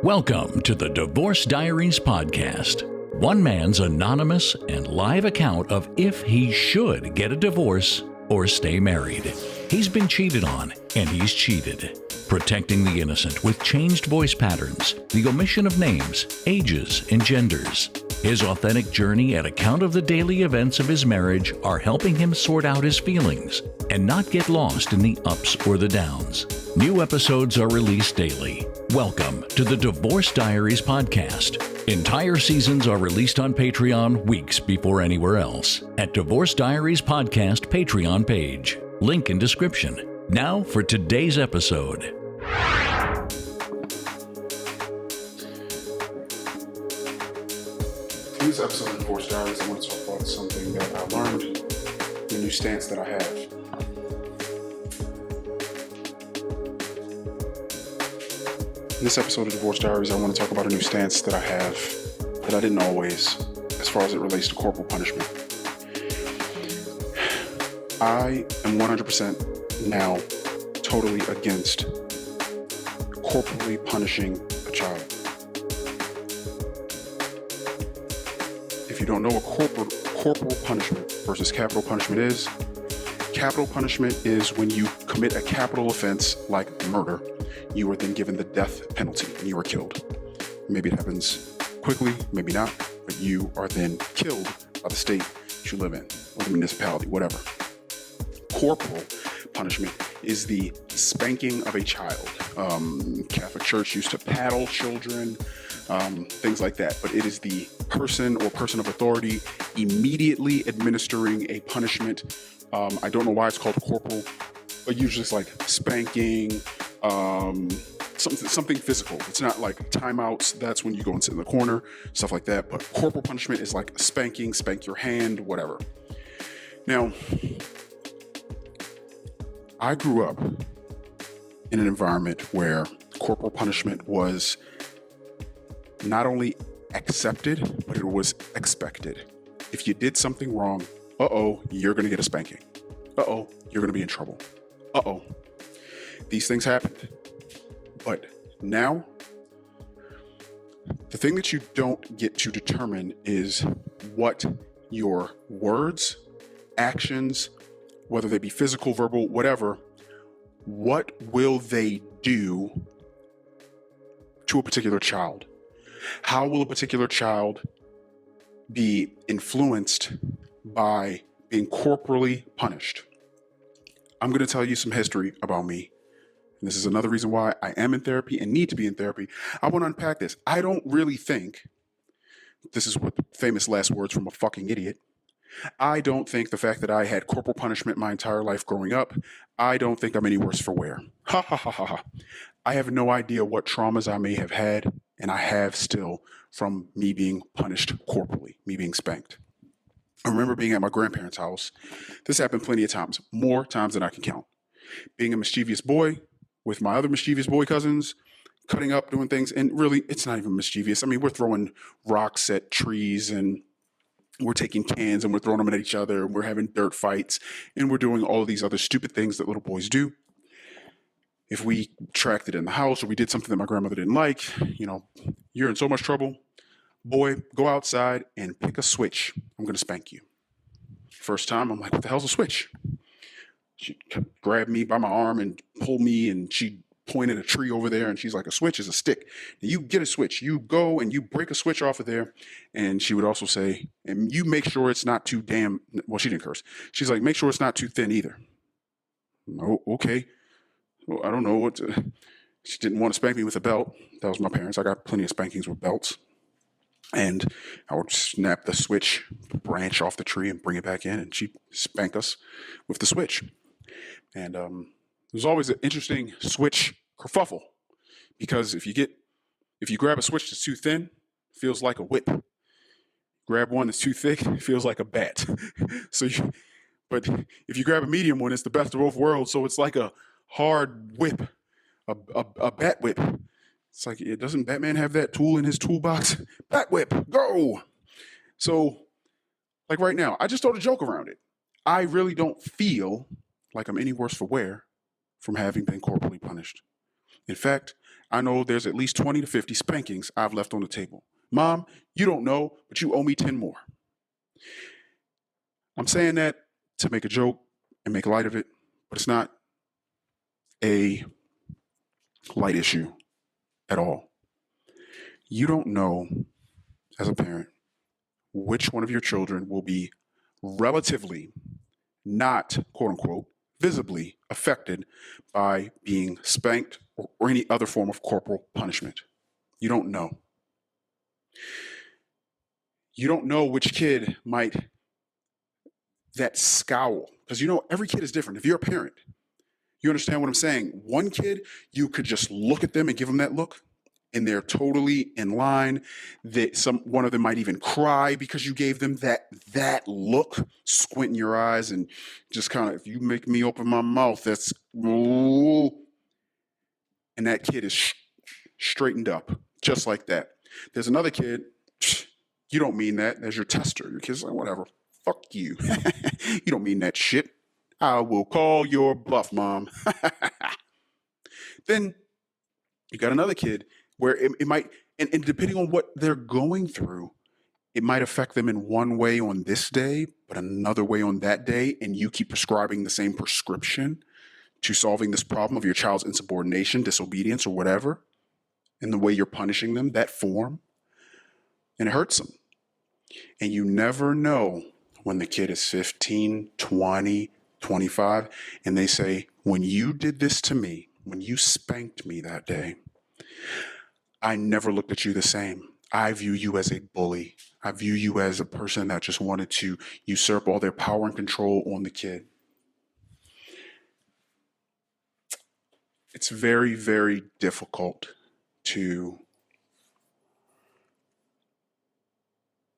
Welcome to the Divorce Diaries podcast. One man's anonymous and live account of if he should get a divorce or stay married. He's been cheated on, and he's cheated. Protecting the innocent with changed voice patterns, the omission of names, ages, and genders. His authentic journey and account of the daily events of his marriage are helping him sort out his feelings and not get lost in the ups or the downs. New episodes are released daily. Welcome to the Divorce Diaries podcast. Entire seasons are released on Patreon weeks before anywhere else at Divorce Diaries Podcast Patreon page. Link in description. Now for today's episode. In this episode of Divorce Diaries, I want to talk about something that I learned, the new stance that I have. In this episode of Divorce Diaries, I want to talk about a new stance that I have that I didn't always, as far as it relates to corporal punishment. I am 100% now totally against corporally punishing a child. If you don't know what corporal punishment versus capital punishment is when you commit a capital offense like murder, you are then given the death penalty and you are killed. Maybe it happens quickly, maybe not, but you are then killed by the state that you live in, or the municipality, whatever. Corporal punishment is the spanking of a child. Catholic Church used to paddle children, things like that, but it is the person or person of authority immediately administering a punishment. I don't know why it's called corporal, but usually it's like spanking, something physical. It's not like timeouts. That's when you go and sit in the corner, stuff like that. But corporal punishment is like spanking, spank your hand, whatever. Now, I grew up in an environment where corporal punishment was not only accepted, but it was expected. If you did something wrong, you're going to get a spanking. You're going to be in trouble. These things happened. But now, the thing that you don't get to determine is what your words, actions, whether they be physical, verbal, whatever, what will they do to a particular child? How will a particular child be influenced by being corporally punished? I'm going to tell you some history about me. And this is another reason why I am in therapy and need to be in therapy. I want to unpack this. I don't really think, this is what the famous last words from a fucking idiot, I don't think the fact that I had corporal punishment my entire life growing up, I don't think I'm any worse for wear. Ha ha ha ha ha. I have no idea what traumas I may have had, and I have still, from me being punished corporally, me being spanked. I remember being at my grandparents' house. This happened plenty of times, more times than I can count. Being a mischievous boy with my other mischievous boy cousins, cutting up, doing things, and really, it's not even mischievous. I mean, we're throwing rocks at trees, and we're taking cans, and we're throwing them at each other, and we're having dirt fights, and we're doing all of these other stupid things that little boys do. If we tracked it in the house, or we did something that my grandmother didn't like, you're in so much trouble. Boy, go outside and pick a switch. I'm going to spank you. First time, I'm like, what the hell's a switch? She grabbed me by my arm and pulled me, and she pointed a tree over there, and she's like, a switch is a stick. You get a switch. You go and you break a switch off of there. And she would also say, and you make sure it's not too well, she didn't curse. She's like, make sure it's not too thin either. Oh, okay. Well, I don't know what she didn't want to spank me with a belt. That was my parents. I got plenty of spankings with belts. And I would snap the switch branch off the tree and bring it back in, and she'd spank us with the switch. And there's always an interesting switch kerfuffle, because if you grab a switch that's too thin, it feels like a whip. Grab one that's too thick, it feels like a bat. But if you grab a medium one, it's the best of both worlds. So it's like a hard whip, a bat whip. It's like, doesn't Batman have that tool in his toolbox? Bat whip, go! So, like right now, I just told a joke around it. I really don't feel like I'm any worse for wear from having been corporally punished. In fact, I know there's at least 20 to 50 spankings I've left on the table. Mom, you don't know, but you owe me 10 more. I'm saying that to make a joke and make light of it, but it's not a light issue at all. You don't know, as a parent, which one of your children will be relatively not, quote unquote, visibly affected by being spanked or any other form of corporal punishment. You don't know. You don't know which kid might, that scowl, because every kid is different. If you're a parent, you understand what I'm saying. One kid, you could just look at them and give them that look, and they're totally in line. One of them might even cry because you gave them that look, squinting your eyes and just kind of, if you make me open my mouth, that's, and that kid is straightened up just like that. There's another kid, you don't mean that. There's your tester. Your kid's like, whatever, fuck you. You don't mean that shit. I will call your bluff, Mom. Then you got another kid where it might, and depending on what they're going through, it might affect them in one way on this day, but another way on that day, and you keep prescribing the same prescription to solving this problem of your child's insubordination, disobedience, or whatever, in the way you're punishing them, that form, and it hurts them. And you never know when the kid is 15, 20, 25, and they say, when you did this to me, when you spanked me that day, I never looked at you the same. I view you as a bully. I view you as a person that just wanted to usurp all their power and control on the kid. It's very, very difficult to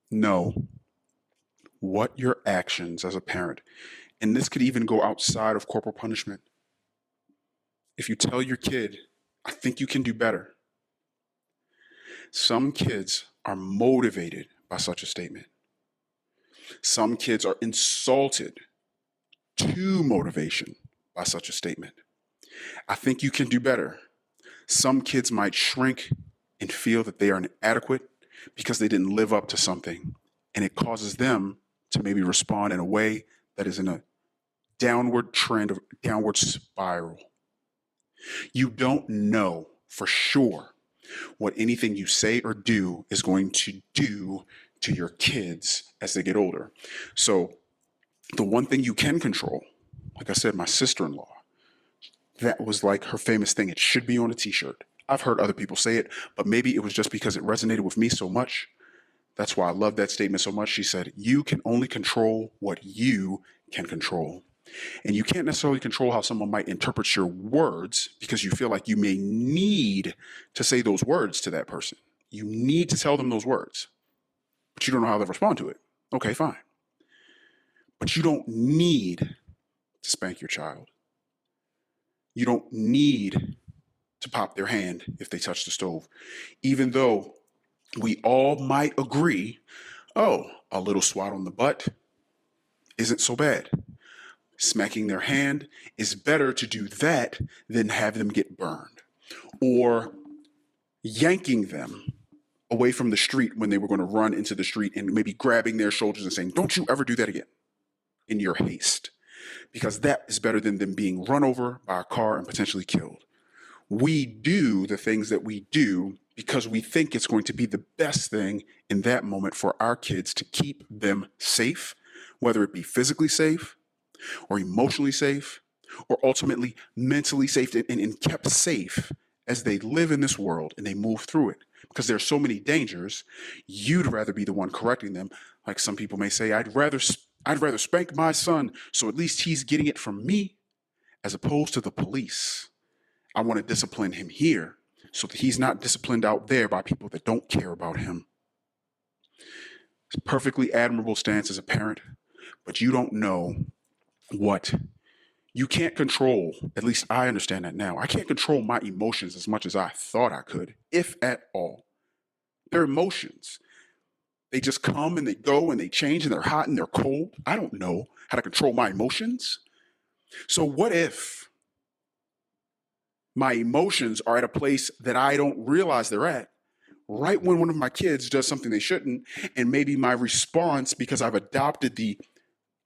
know what your actions as a parent, and this could even go outside of corporal punishment. If you tell your kid, I think you can do better, some kids are motivated by such a statement. Some kids are insulted to motivation by such a statement. I think you can do better. Some kids might shrink and feel that they are inadequate because they didn't live up to something, and it causes them to maybe respond in a way that is in a downward trend of downward spiral. You don't know for sure what anything you say or do is going to do to your kids as they get older. So the one thing you can control, like I said, my sister-in-law, that was like her famous thing. It should be on a t-shirt. I've heard other people say it, but maybe it was just because it resonated with me so much. That's why I love that statement so much. She said, you can only control what you can control. And you can't necessarily control how someone might interpret your words because you feel like you may need to say those words to that person. You need to tell them those words, but you don't know how they'll respond to it. Okay, fine. But you don't need to spank your child. You don't need to pop their hand if they touch the stove, even though we all might agree, oh, a little swat on the butt isn't so bad. Smacking their hand is better to do that than have them get burned, or yanking them away from the street when they were going to run into the street and maybe grabbing their shoulders and saying, don't you ever do that again, in your haste, because that is better than them being run over by a car and potentially killed. We do the things that we do because we think it's going to be the best thing in that moment for our kids to keep them safe, whether it be physically safe or emotionally safe, or ultimately mentally safe and kept safe as they live in this world and they move through it. Because there's so many dangers, you'd rather be the one correcting them. Like some people may say, I'd rather spank my son so at least he's getting it from me, as opposed to the police. I want to discipline him here so that he's not disciplined out there by people that don't care about him. It's a perfectly admirable stance as a parent, but you don't know what you can't control. At least I understand that now. I can't control my emotions as much as I thought I could, if at all. They're emotions. They just come and they go and they change and they're hot and they're cold. I don't know how to control my emotions. So what if My emotions are at a place that I don't realize they're at. Right when one of my kids does something they shouldn't, and maybe my response, because I've adopted the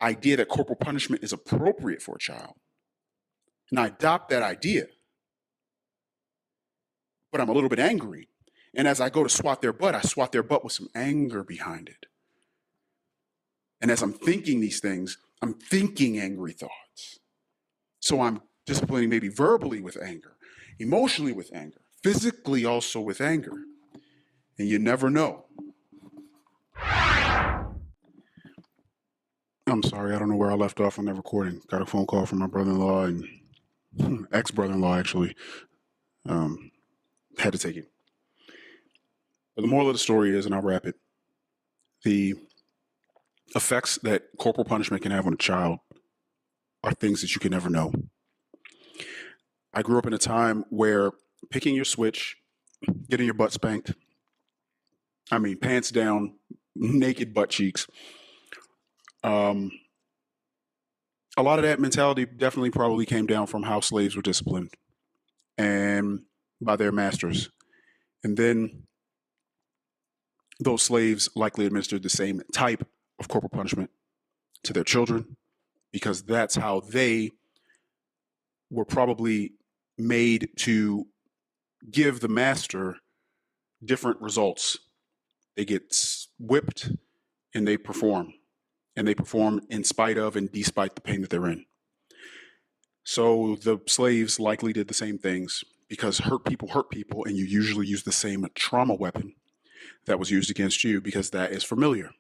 idea that corporal punishment is appropriate for a child, and I adopt that idea, but I'm a little bit angry. And as I go to swat their butt, I swat their butt with some anger behind it. And as I'm thinking these things, I'm thinking angry thoughts. So I'm disciplining maybe verbally with anger, emotionally with anger, physically also with anger. And you never know. I'm sorry, I don't know where I left off on that recording. Got a phone call from my brother-in-law and ex-brother-in-law, actually. Had to take it. But the moral of the story is, and I'll wrap it, the effects that corporal punishment can have on a child are things that you can never know. I grew up in a time where picking your switch, getting your butt spanked, pants down, naked butt cheeks. A lot of that mentality definitely probably came down from how slaves were disciplined and by their masters. And then those slaves likely administered the same type of corporal punishment to their children, because that's how they were probably made to give the master different results. They get whipped and they perform. And they perform in spite of and despite the pain that they're in. So the slaves likely did the same things, because hurt people, and you usually use the same trauma weapon that was used against you, because that is familiar.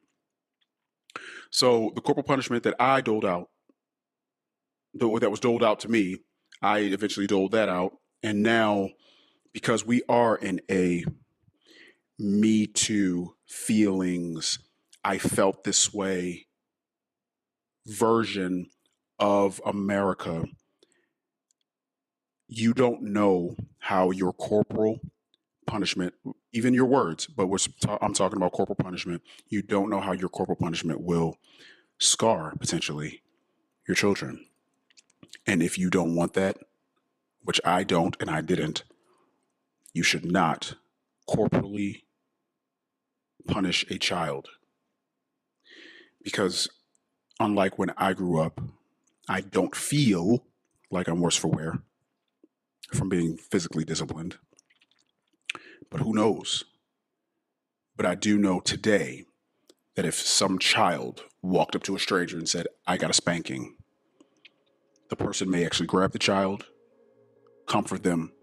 So the corporal punishment that I doled out, that was doled out to me, I eventually doled that out. And now, because we are in a Me Too feelings, I felt this way version of America, you don't know how your corporal punishment, even your words, but I'm talking about corporal punishment, you don't know how your corporal punishment will scar, potentially, your children. And if you don't want that, which I don't and I didn't, you should not corporally punish a child. Because unlike when I grew up, I don't feel like I'm worse for wear from being physically disciplined. But who knows? But I do know today that if some child walked up to a stranger and said, I got a spanking, the person may actually grab the child, comfort them,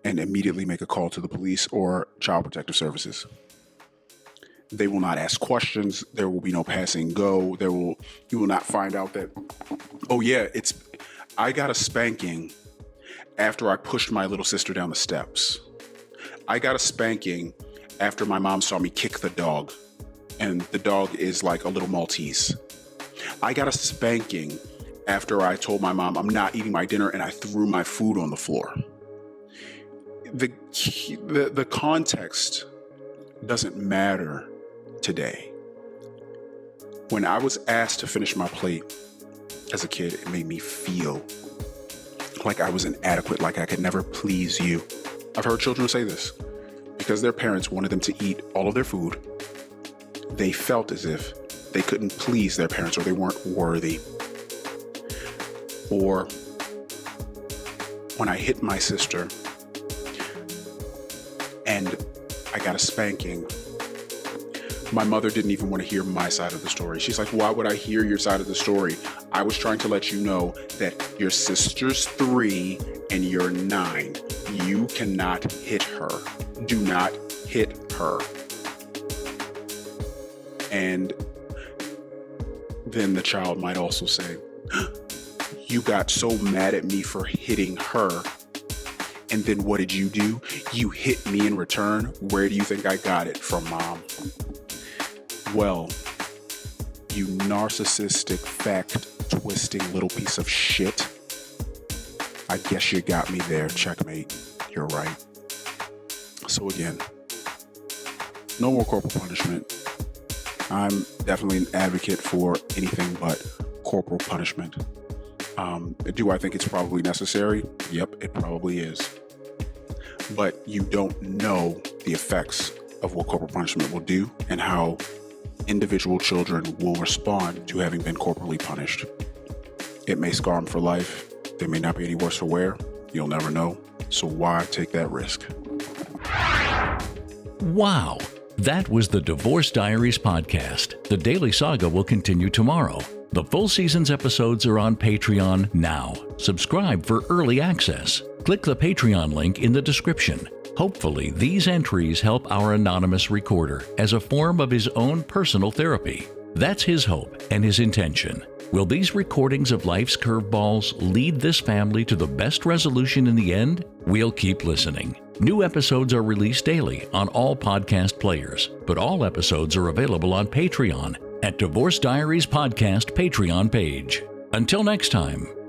and immediately make a call to the police or Child Protective Services. They will not ask questions. There will be no passing go. You will not find out that, oh yeah, I got a spanking after I pushed my little sister down the steps. I got a spanking after my mom saw me kick the dog, and the dog is like a little Maltese. I got a spanking after I told my mom I'm not eating my dinner and I threw my food on the floor. The context doesn't matter today. When I was asked to finish my plate as a kid, it made me feel like I was inadequate, like I could never please you. I've heard children say this. Because their parents wanted them to eat all of their food, they felt as if they couldn't please their parents or they weren't worthy. Or when I hit my sister and I got a spanking, my mother didn't even want to hear my side of the story. She's like, why would I hear your side of the story? I was trying to let you know that your sister's 3 and you're 9. You cannot hit her. Do not hit her. And then the child might also say, you got so mad at me for hitting her. And then what did you do? You hit me in return. Where do you think I got it from, Mom? Well, you narcissistic, fact-twisting little piece of shit. I guess you got me there. Checkmate. You're right. So again, no more corporal punishment. I'm definitely an advocate for anything but corporal punishment. Do I think it's probably necessary? Yep, it probably is. But you don't know the effects of what corporal punishment will do and how individual children will respond to having been corporally punished. It may scar them for life. They may not be any worse for wear. You'll never know. So why take that risk? Wow! That was the Divorce Diaries podcast. The Daily Saga will continue tomorrow. The full season's episodes are on Patreon now. Subscribe for early access. Click the Patreon link in the description. Hopefully, these entries help our anonymous recorder as a form of his own personal therapy. That's his hope and his intention. Will these recordings of life's curveballs lead this family to the best resolution in the end? We'll keep listening. New episodes are released daily on all podcast players, but all episodes are available on Patreon at Divorce Diaries Podcast Patreon page. Until next time.